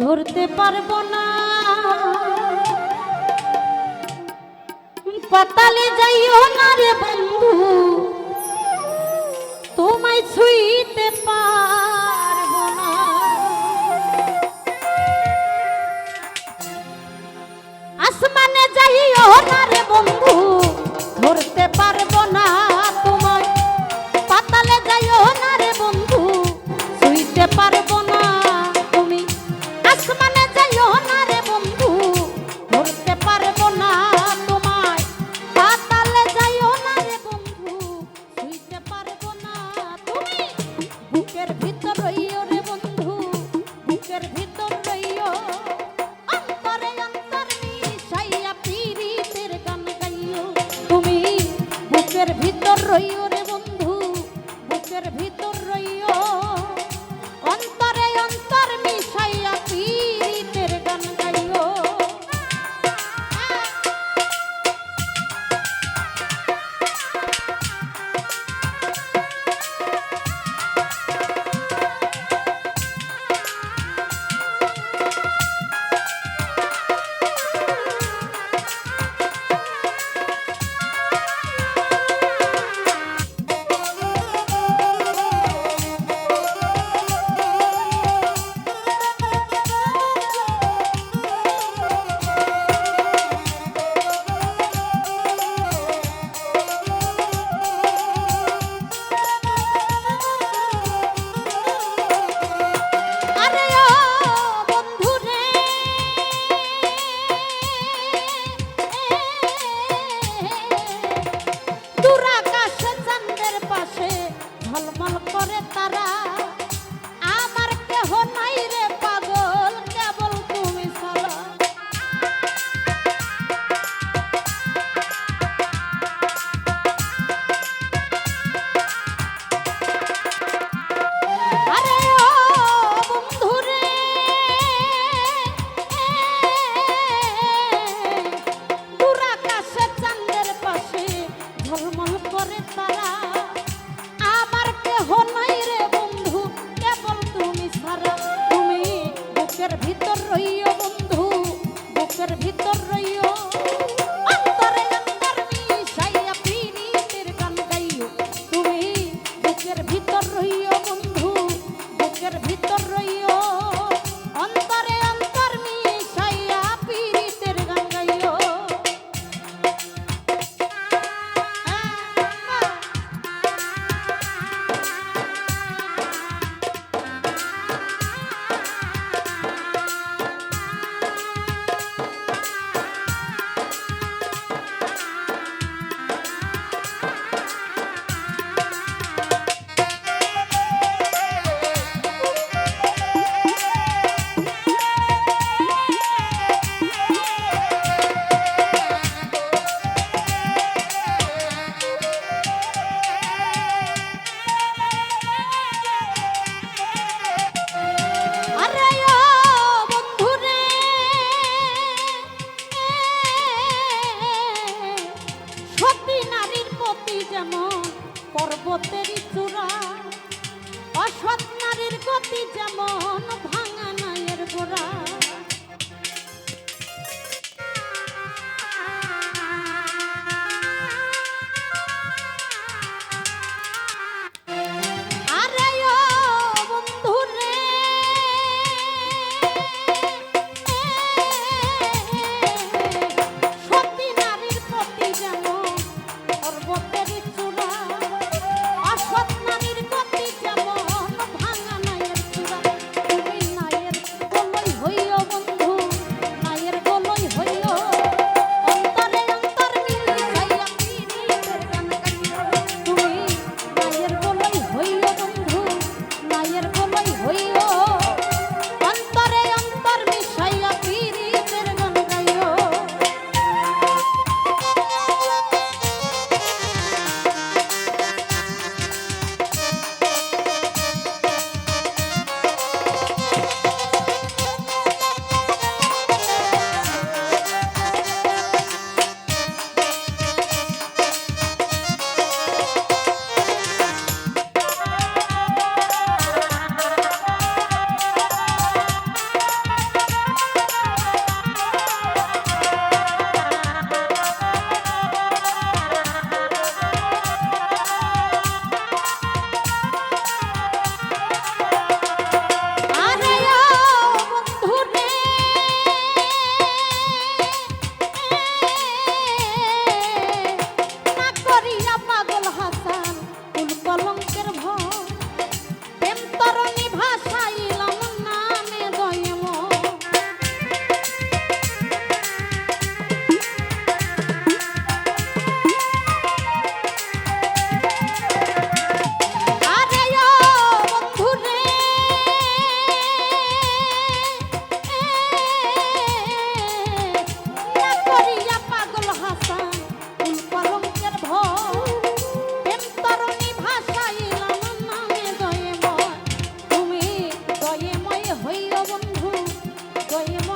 ধরতে পারবো না, পাতালে যাইও না রে বন্ধু, তোমায় ছুঁইতে পারবো না। আসমানে যাইও না রে বন্ধু, ধরতে পারবো না তোমায়, পাতালে যাইও না রে বন্ধু, ছুঁইতে পারবো না। তুমি আসমানে যাইও না রে বন্ধু, ধরতে পারবো না তোমায়, পাতালে যাইও না রে বন্ধু, ছুঁইতে পারবো না। তুমি বুকের ভিতর রইও রে বন্ধু, বুকের ভিতর রইও, অন্তরে অন্তর মিশাইয়া পীরিতের গান গাইও। তুমি বুকের ভিতর রইও রে বন্ধু, বুকের ভিতর রইও, অন্তরে অন্তর মিশাইয়া পীরিতের গান গাইও। ঝলমল করে তারা, আমার কেহ নাই রে পাগল, কেবল তুমি ছাড়া। আরে ও বন্ধু রে, দূর আকাশে চাঁদের পাশে ঝলমল করে তারা, আমার কেহ নাই রে বন্ধু, কেবল তুমি ছাড়া। তুমি বুকের ভিতর রইও বন্ধু, বুকের ভিতর রইও, অন্তরে অন্তর মিশাইয়া পীরিতের গান গাইও। তুমি বুকের ভিতর রইও বন্ধু, বুকের ভিতর রইও, অন্তরে অন্তর মিশাইয়া পীরিতের গান গাইও। কই